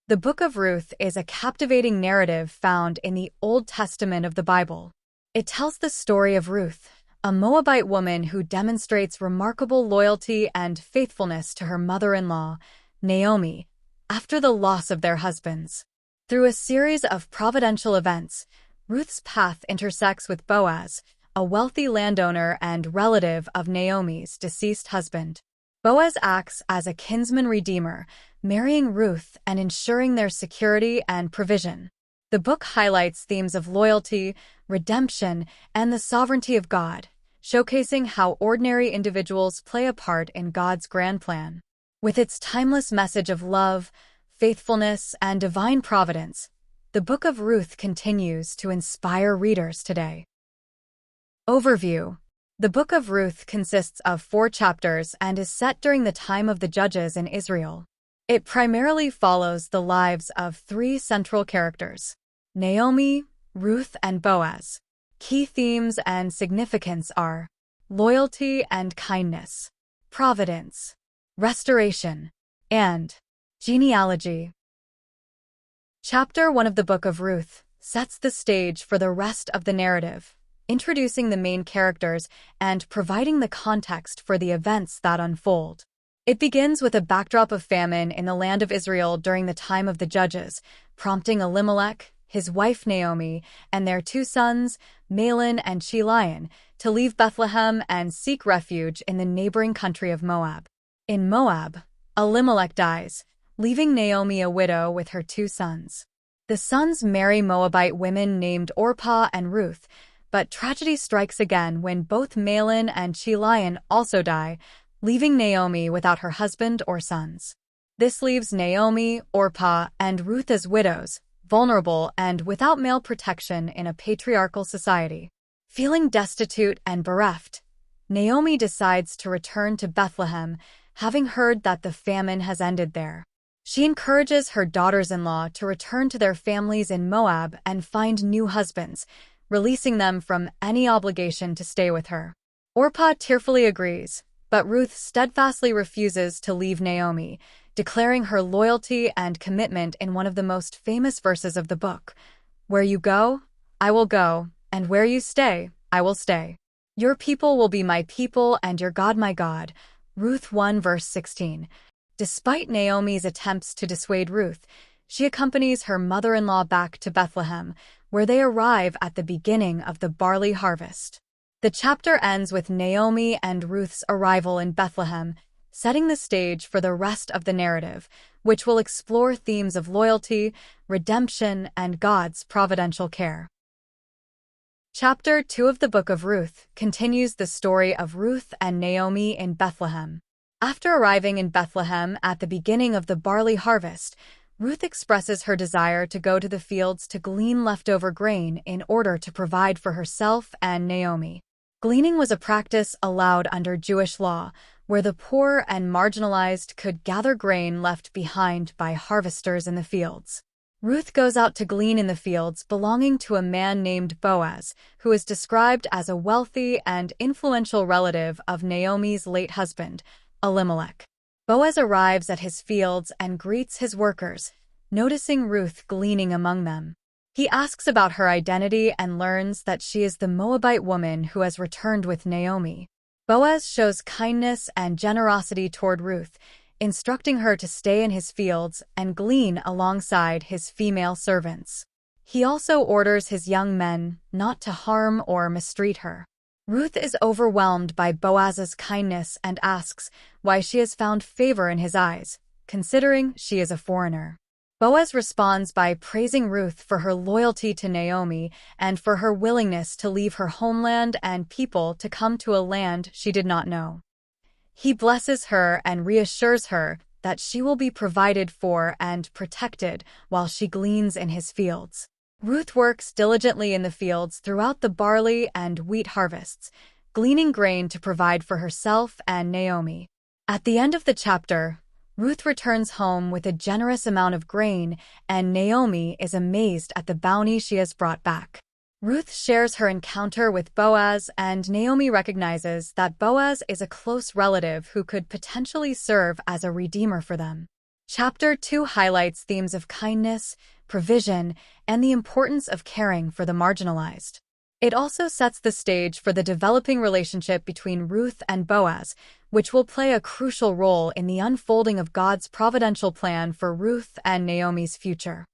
The Book of Ruth is a captivating narrative found in the Old Testament of the Bible. It tells the story of Ruth, a Moabite woman who demonstrates remarkable loyalty and faithfulness to her mother-in-law, Naomi, after the loss of their husbands. Through a series of providential events, Ruth's path intersects with Boaz, a wealthy landowner and relative of Naomi's deceased husband. Boaz acts as a kinsman-redeemer, marrying Ruth and ensuring their security and provision. The book highlights themes of loyalty, redemption, and the sovereignty of God, showcasing how ordinary individuals play a part in God's grand plan. With its timeless message of love, faithfulness, and divine providence, the Book of Ruth continues to inspire readers today. Overview. The Book of Ruth consists of 4 chapters and is set during the time of the judges in Israel. It primarily follows the lives of 3 central characters: Naomi, Ruth, and Boaz. Key themes and significance are loyalty and kindness, providence, restoration, and genealogy. Chapter 1 of the Book of Ruth sets the stage for the rest of the narrative, introducing the main characters and providing the context for the events that unfold. It begins with a backdrop of famine in the land of Israel during the time of the judges, prompting Elimelech, his wife Naomi, and their 2 sons, Mahlon and Chilion, to leave Bethlehem and seek refuge in the neighboring country of Moab. In Moab, Elimelech dies, leaving Naomi a widow with her 2 sons. The sons marry Moabite women named Orpah and Ruth, but tragedy strikes again when both Mahlon and Chilion also die, leaving Naomi without her husband or sons. This leaves Naomi, Orpah, and Ruth as widows, vulnerable and without male protection in a patriarchal society. Feeling destitute and bereft, Naomi decides to return to Bethlehem, having heard that the famine has ended there. She encourages her daughters-in-law to return to their families in Moab and find new husbands, releasing them from any obligation to stay with her. Orpah tearfully agrees, but Ruth steadfastly refuses to leave Naomi, declaring her loyalty and commitment in one of the most famous verses of the book: "Where you go, I will go, and where you stay, I will stay. Your people will be my people and your God my God." Ruth 1 verse 16. Despite Naomi's attempts to dissuade Ruth, she accompanies her mother-in-law back to Bethlehem, where they arrive at the beginning of the barley harvest. The chapter ends with Naomi and Ruth's arrival in Bethlehem, setting the stage for the rest of the narrative, which will explore themes of loyalty, redemption, and God's providential care. Chapter 2 of the Book of Ruth continues the story of Ruth and Naomi in Bethlehem. After arriving in Bethlehem at the beginning of the barley harvest, Ruth expresses her desire to go to the fields to glean leftover grain in order to provide for herself and Naomi. Gleaning was a practice allowed under Jewish law, where the poor and marginalized could gather grain left behind by harvesters in the fields. Ruth goes out to glean in the fields belonging to a man named Boaz, who is described as a wealthy and influential relative of Naomi's late husband, Elimelech. Boaz arrives at his fields and greets his workers, noticing Ruth gleaning among them. He asks about her identity and learns that she is the Moabite woman who has returned with Naomi. Boaz shows kindness and generosity toward Ruth, instructing her to stay in his fields and glean alongside his female servants. He also orders his young men not to harm or mistreat her. Ruth is overwhelmed by Boaz's kindness and asks why she has found favor in his eyes, considering she is a foreigner. Boaz responds by praising Ruth for her loyalty to Naomi and for her willingness to leave her homeland and people to come to a land she did not know. He blesses her and reassures her that she will be provided for and protected while she gleans in his fields. Ruth works diligently in the fields throughout the barley and wheat harvests, gleaning grain to provide for herself and Naomi. At the end of the chapter, Ruth returns home with a generous amount of grain, and Naomi is amazed at the bounty she has brought back. Ruth shares her encounter with Boaz, and Naomi recognizes that Boaz is a close relative who could potentially serve as a redeemer for them. Chapter 2 highlights themes of kindness, provision, and the importance of caring for the marginalized. It also sets the stage for the developing relationship between Ruth and Boaz, which will play a crucial role in the unfolding of God's providential plan for Ruth and Naomi's future.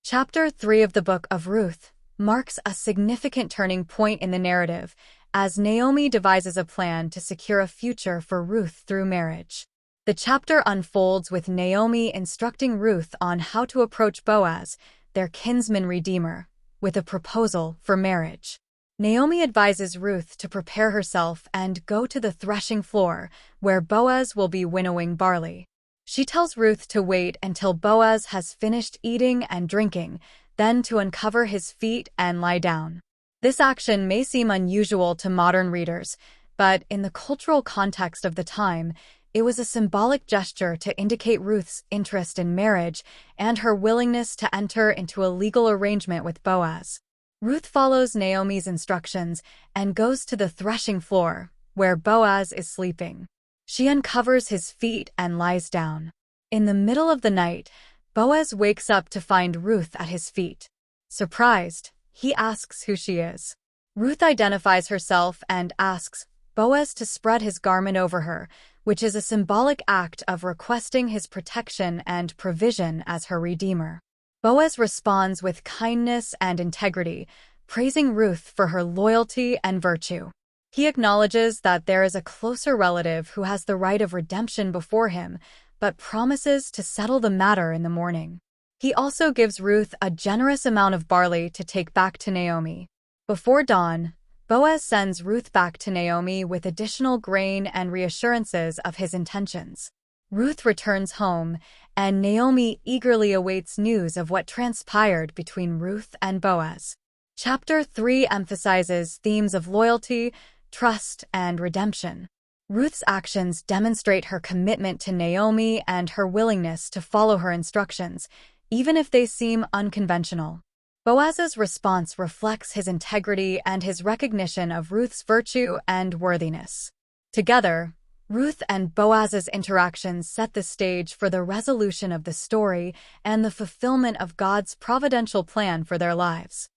Chapter 3 of the Book of Ruth marks a significant turning point in the narrative as Naomi devises a plan to secure a future for Ruth through marriage. The chapter unfolds with Naomi instructing Ruth on how to approach Boaz, their kinsman-redeemer, with a proposal for marriage. Naomi advises Ruth to prepare herself and go to the threshing floor, where Boaz will be winnowing barley. She tells Ruth to wait until Boaz has finished eating and drinking, then to uncover his feet and lie down. This action may seem unusual to modern readers, but in the cultural context of the time, it was a symbolic gesture to indicate Ruth's interest in marriage and her willingness to enter into a legal arrangement with Boaz. Ruth follows Naomi's instructions and goes to the threshing floor, where Boaz is sleeping. She uncovers his feet and lies down. In the middle of the night, Boaz wakes up to find Ruth at his feet. Surprised, he asks who she is. Ruth identifies herself and asks Boaz to spread his garment over her, which is a symbolic act of requesting his protection and provision as her redeemer. Boaz responds with kindness and integrity, praising Ruth for her loyalty and virtue. He acknowledges that there is a closer relative who has the right of redemption before him, but promises to settle the matter in the morning. He also gives Ruth a generous amount of barley to take back to Naomi. Before dawn, Boaz sends Ruth back to Naomi with additional grain and reassurances of his intentions. Ruth returns home, and Naomi eagerly awaits news of what transpired between Ruth and Boaz. Chapter 3 emphasizes themes of loyalty, trust, and redemption. Ruth's actions demonstrate her commitment to Naomi and her willingness to follow her instructions, even if they seem unconventional. Boaz's response reflects his integrity and his recognition of Ruth's virtue and worthiness. Together, Ruth and Boaz's interactions set the stage for the resolution of the story and the fulfillment of God's providential plan for their lives.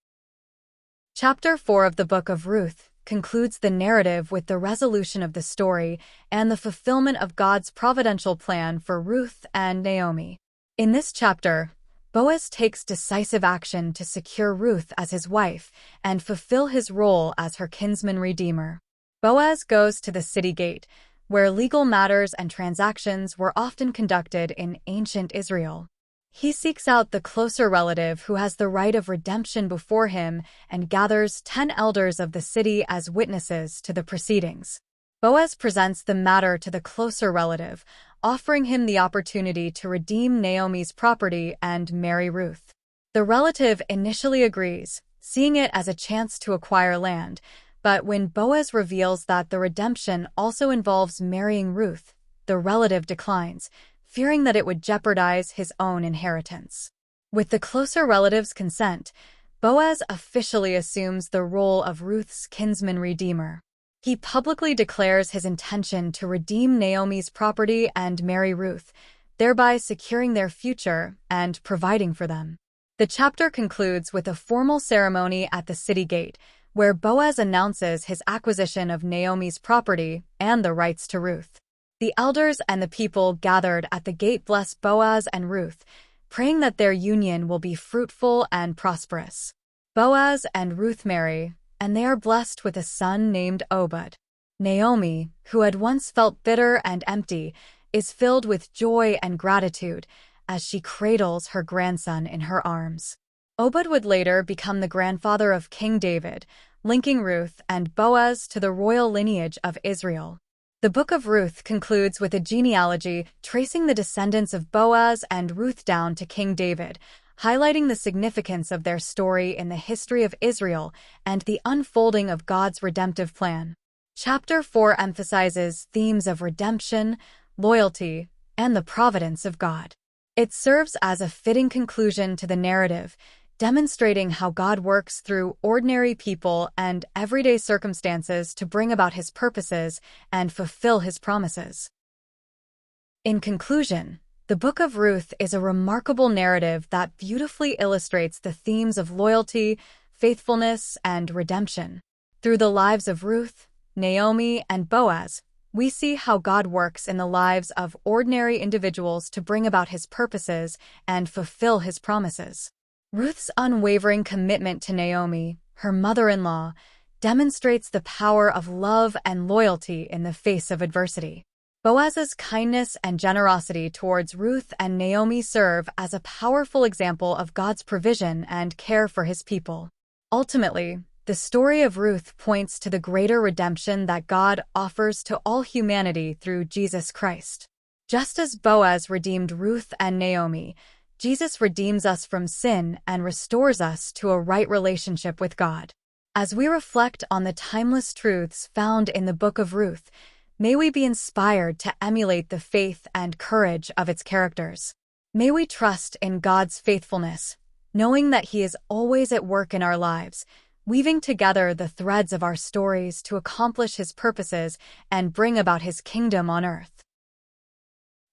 Chapter 4 of the Book of Ruth concludes the narrative with the resolution of the story and the fulfillment of God's providential plan for Ruth and Naomi. In this chapter, Boaz takes decisive action to secure Ruth as his wife and fulfill his role as her kinsman-redeemer. Boaz goes to the city gate, where legal matters and transactions were often conducted in ancient Israel. He seeks out the closer relative who has the right of redemption before him and gathers 10 elders of the city as witnesses to the proceedings. Boaz presents the matter to the closer relative, offering him the opportunity to redeem Naomi's property and marry Ruth. The relative initially agrees, seeing it as a chance to acquire land, but when Boaz reveals that the redemption also involves marrying Ruth, the relative declines, fearing that it would jeopardize his own inheritance. With the closer relative's consent, Boaz officially assumes the role of Ruth's kinsman-redeemer. He publicly declares his intention to redeem Naomi's property and marry Ruth, thereby securing their future and providing for them. The chapter concludes with a formal ceremony at the city gate, where Boaz announces his acquisition of Naomi's property and the rights to Ruth. The elders and the people gathered at the gate bless Boaz and Ruth, praying that their union will be fruitful and prosperous. Boaz and Ruth marry, and they are blessed with a son named Obed. Naomi, who had once felt bitter and empty, is filled with joy and gratitude as she cradles her grandson in her arms. Obed would later become the grandfather of King David, linking Ruth and Boaz to the royal lineage of Israel. The Book of Ruth concludes with a genealogy tracing the descendants of Boaz and Ruth down to King David, highlighting the significance of their story in the history of Israel and the unfolding of God's redemptive plan. Chapter 4 emphasizes themes of redemption, loyalty, and the providence of God. It serves as a fitting conclusion to the narrative, demonstrating how God works through ordinary people and everyday circumstances to bring about His purposes and fulfill His promises. In conclusion, The Book of Ruth is a remarkable narrative that beautifully illustrates the themes of loyalty, faithfulness, and redemption. Through the lives of Ruth, Naomi, and Boaz, we see how God works in the lives of ordinary individuals to bring about his purposes and fulfill his promises. Ruth's unwavering commitment to Naomi, her mother-in-law, demonstrates the power of love and loyalty in the face of adversity. Boaz's kindness and generosity towards Ruth and Naomi serve as a powerful example of God's provision and care for his people. Ultimately, the story of Ruth points to the greater redemption that God offers to all humanity through Jesus Christ. Just as Boaz redeemed Ruth and Naomi, Jesus redeems us from sin and restores us to a right relationship with God. As we reflect on the timeless truths found in the Book of Ruth, may we be inspired to emulate the faith and courage of its characters. May we trust in God's faithfulness, knowing that he is always at work in our lives, weaving together the threads of our stories to accomplish his purposes and bring about his kingdom on earth.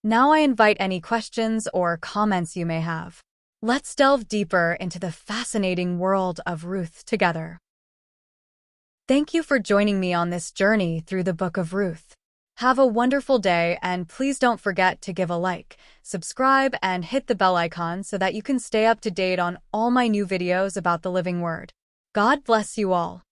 Now I invite any questions or comments you may have. Let's delve deeper into the fascinating world of Ruth together. Thank you for joining me on this journey through the Book of Ruth. Have a wonderful day, and please don't forget to give a like, subscribe, and hit the bell icon so that you can stay up to date on all my new videos about the living word. God bless you all.